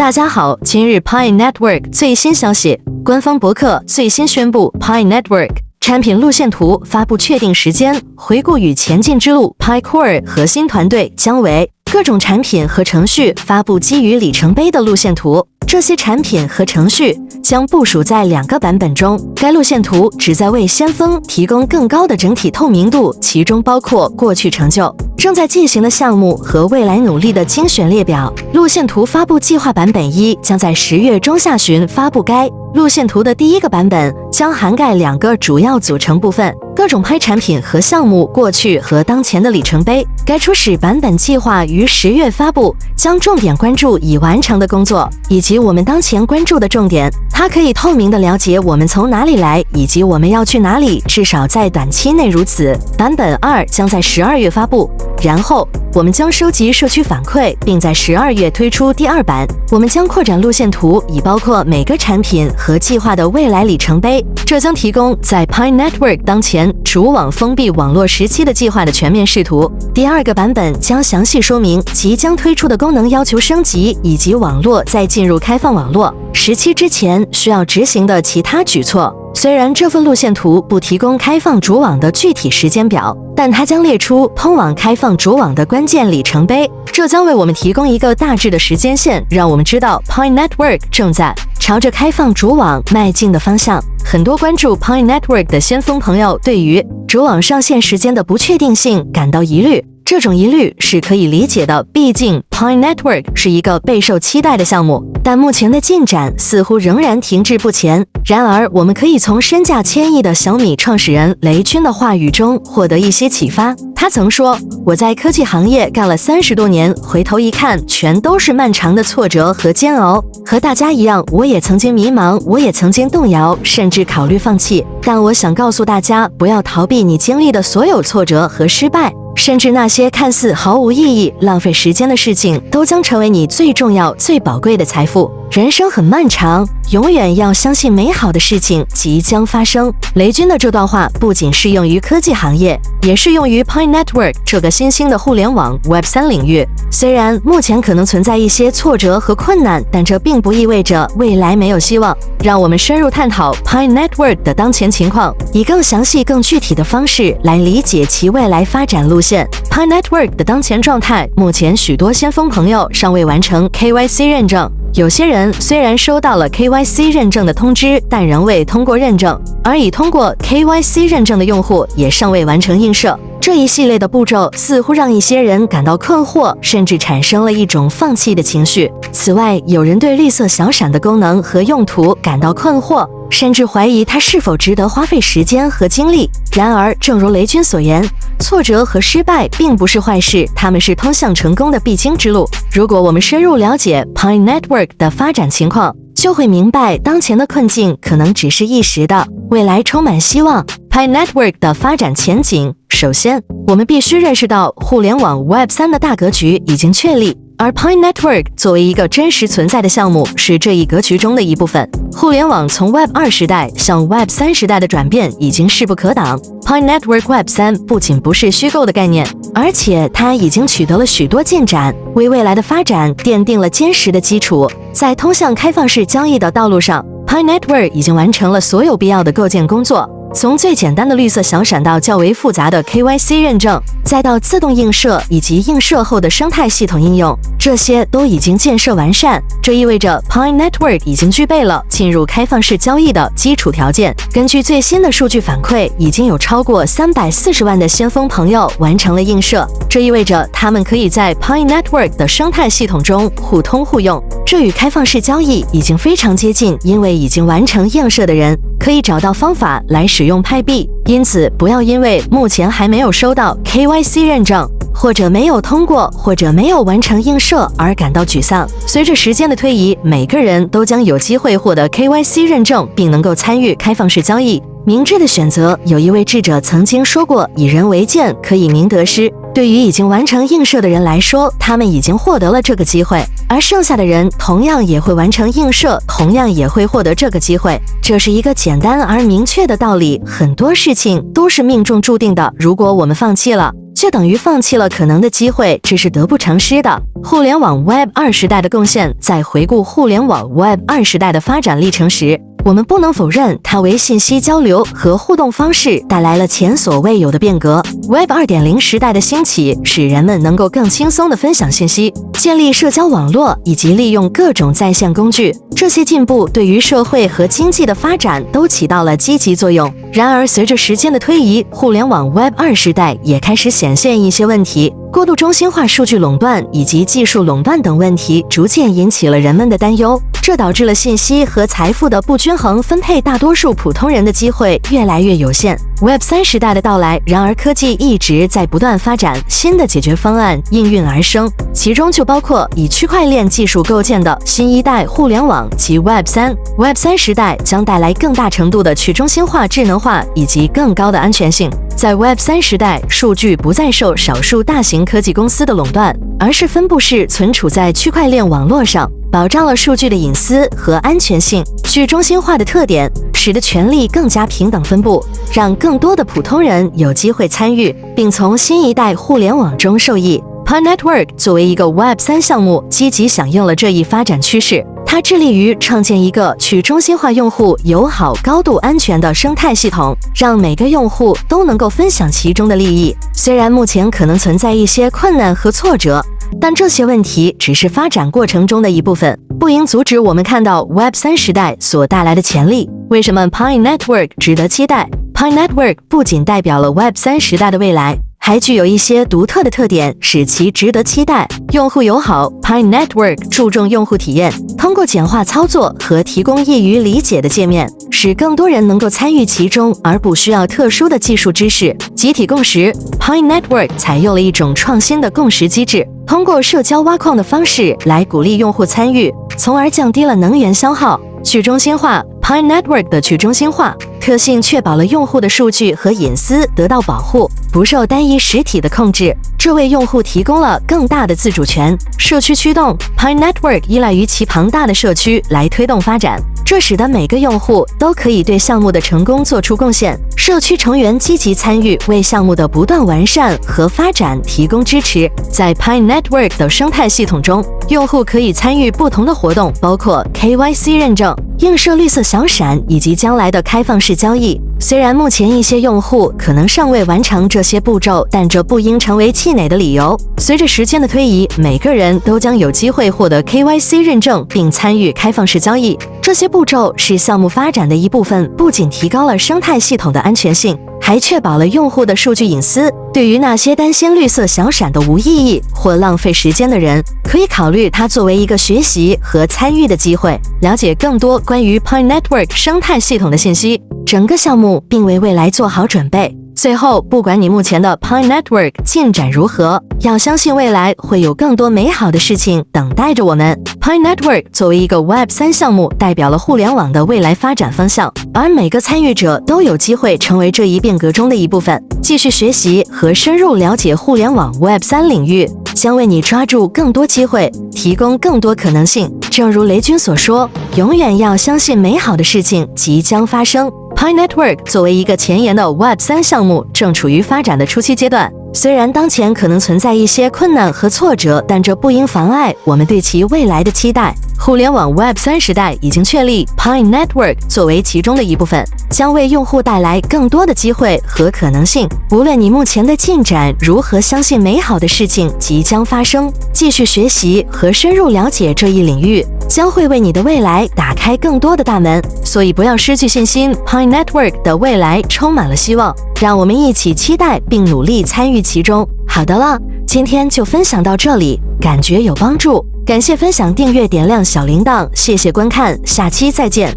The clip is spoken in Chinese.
大家好，今日 Pi Network 最新消息，官方博客最新宣布 Pi Network 产品路线图发布确定时间，回顾与前进之路。Pi Core 核心团队将为各种产品和程序发布基于里程碑的路线图，这些产品和程序将部署在2个版本中。该路线图旨在为先锋提供更高的整体透明度，其中包括过去成就、正在进行的项目和未来努力的精选列表。路线图发布计划版本1将在10月中下旬发布。该路线图的第1个版本将涵盖2个主要组成部分：各种Pi产品和项目过去和当前的里程碑。该初始版本计划于10月发布，将重点关注已完成的工作以及我们当前关注的重点。它可以透明地了解我们从哪里来以及我们要去哪里，至少在短期内如此。版本2将在12月发布，然后我们将收集社区反馈，并在12月推出第2版。我们将扩展路线图，以包括每个产品和计划的未来里程碑。这将提供在 Pi Network 当前主网封闭网络时期的计划的全面视图。第2个版本将详细说明即将推出的功能要求升级，以及网络在进入开放网络时期之前需要执行的其他举措。虽然这份路线图不提供开放主网的具体时间表，但它将列出通往开放主网的关键里程碑，这将为我们提供一个大致的时间线，让我们知道 Pi Network 正在朝着开放主网迈进的方向。很多关注 Pi Network 的先锋朋友对于主网上线时间的不确定性感到疑虑，这种疑虑是可以理解的，毕竟 Pi Network 是一个备受期待的项目，但目前的进展似乎仍然停滞不前。然而，我们可以从身价1000亿的小米创始人雷军的话语中获得一些启发。他曾说：“我在科技行业干了30多年，回头一看，全都是漫长的挫折和煎熬。和大家一样，我也曾经迷茫，我也曾经动摇，甚至考虑放弃。但我想告诉大家，不要逃避你经历的所有挫折和失败。”甚至那些看似毫无意义、浪费时间的事情，都将成为你最重要、最宝贵的财富。人生很漫长，永远要相信美好的事情即将发生。雷军的这段话不仅适用于科技行业，也适用于 Pi Network 这个新兴的互联网 Web3 领域。虽然目前可能存在一些挫折和困难，但这并不意味着未来没有希望。让我们深入探讨 Pi Network 的当前情况，以更详细、更具体的方式来理解其未来发展路线。Pi Network 的当前状态，目前许多先锋朋友尚未完成 KYC 认证。有些人虽然收到了 KYC 认证的通知，但仍未通过认证，而已通过 KYC 认证的用户也尚未完成映射。这一系列的步骤似乎让一些人感到困惑，甚至产生了一种放弃的情绪。此外，有人对绿色小闪的功能和用途感到困惑，甚至怀疑它是否值得花费时间和精力。然而，正如雷军所言，挫折和失败并不是坏事，它们是通向成功的必经之路。如果我们深入了解 Pi Network 的发展情况，就会明白当前的困境可能只是一时的，未来充满希望。Pi Network 的发展前景，首先，我们必须认识到互联网 Web3 的大格局已经确立，而 Pi Network 作为一个真实存在的项目，是这一格局中的一部分。互联网从 Web2 时代向 Web3 时代的转变已经势不可挡。Pi Network Web3 不仅不是虚构的概念，而且它已经取得了许多进展，为未来的发展奠定了坚实的基础。在通向开放式交易的道路上， Pi Network 已经完成了所有必要的构建工作。从最简单的绿色小闪到较为复杂的 KYC 认证，再到自动映射以及映射后的生态系统应用，这些都已经建设完善。这意味着 Pi Network 已经具备了进入开放式交易的基础条件。根据最新的数据反馈，已经有超过340万的先锋朋友完成了映射，这意味着他们可以在 Pi Network 的生态系统中互通互用。这与开放式交易已经非常接近，因为已经完成映射的人可以找到方法来使用派币。因此，不要因为目前还没有收到 KYC 认证，或者没有通过，或者没有完成映射而感到沮丧。随着时间的推移，每个人都将有机会获得 KYC 认证，并能够参与开放式交易。明智的选择，有一位智者曾经说过：“以人为鉴，可以明得失。”对于已经完成映射的人来说，他们已经获得了这个机会，而剩下的人同样也会完成映射，同样也会获得这个机会。这是一个简单而明确的道理，很多事情都是命中注定的。如果我们放弃了，却等于放弃了可能的机会，这是得不偿失的。互联网 Web2 时代的贡献，在回顾互联网 Web2 时代的发展历程时，我们不能否认它为信息交流和互动方式带来了前所未有的变革。Web 2.0 时代的兴起，使人们能够更轻松地分享信息、建立社交网络以及利用各种在线工具。这些进步对于社会和经济的发展都起到了积极作用。然而，随着时间的推移，互联网 Web2 时代也开始显现一些问题。过度中心化数据垄断以及技术垄断等问题逐渐引起了人们的担忧，这导致了信息和财富的不均衡分配，大多数普通人的机会越来越有限。Web3 时代的到来，然而科技一直在不断发展，新的解决方案应运而生，其中就包括以区块链技术构建的新一代互联网及 Web3。Web3 时代将带来更大程度的去中心化、智能化以及更高的安全性。在 Web3 时代，数据不再受少数大型科技公司的垄断，而是分布式存储在区块链网络上，保障了数据的隐私和安全性。去中心化的特点使得权力更加平等分布，让更多的普通人有机会参与，并从新一代互联网中受益。Pi Network 作为一个 Web3 项目，积极响应了这一发展趋势。它致力于创建一个去中心化、用户友好、高度安全的生态系统，让每个用户都能够分享其中的利益。虽然目前可能存在一些困难和挫折，但这些问题只是发展过程中的一部分，不应阻止我们看到 Web3 时代所带来的潜力。为什么 Pi Network 值得期待？ Pi Network 不仅代表了 Web3 时代的未来，还具有一些独特的特点，使其值得期待。用户友好 ，Pi Network 注重用户体验，通过简化操作和提供易于理解的界面，使更多人能够参与其中，而不需要特殊的技术知识。集体共识 ，Pi Network 采用了一种创新的共识机制，通过社交挖矿的方式来鼓励用户参与，从而降低了能源消耗。去中心化 ，Pi Network 的去中心化特性确保了用户的数据和隐私得到保护，不受单一实体的控制，这为用户提供了更大的自主权。社区驱动 ，Pi Network 依赖于其庞大的社区来推动发展，这使得每个用户都可以对项目的成功做出贡献。社区成员积极参与，为项目的不断完善和发展提供支持。在 Pi Network 的生态系统中，用户可以参与不同的活动，包括 KYC 认证、映射绿色小闪以及将来的开放式交易。虽然目前一些用户可能尚未完成这些步骤，但这不应成为气馁的理由。随着时间的推移，每个人都将有机会获得 KYC 认证并参与开放式交易。这些步骤是项目发展的一部分，不仅提高了生态系统的安全性，还确保了用户的数据隐私。对于那些担心绿色小闪的无意义或浪费时间的人，可以考虑它作为一个学习和参与的机会。了解更多关于 Pi Network 生态系统的信息，整个项目并为未来做好准备。最后，不管你目前的 Pi Network 进展如何，要相信未来会有更多美好的事情等待着我们。Pi Network 作为一个 Web3 项目，代表了互联网的未来发展方向，而每个参与者都有机会成为这一变革中的一部分。继续学习和深入了解互联网 Web3 领域，将为你抓住更多机会，提供更多可能性。正如雷军所说，永远要相信美好的事情即将发生。Pi Network 作为一个前沿的 Web3 项目，正处于发展的初期阶段。虽然当前可能存在一些困难和挫折，但这不应妨碍我们对其未来的期待。互联网 Web3 时代已经确立 Pi Network 作为其中的一部分，将为用户带来更多的机会和可能性。无论你目前的进展如何，相信美好的事情即将发生。继续学习和深入了解这一领域，将会为你的未来打开更多的大门。所以不要失去信心 ，Pi Network 的未来充满了希望。让我们一起期待并努力参与其中。好的了，今天就分享到这里，感觉有帮助，感谢分享、订阅、点亮小铃铛，谢谢观看，下期再见。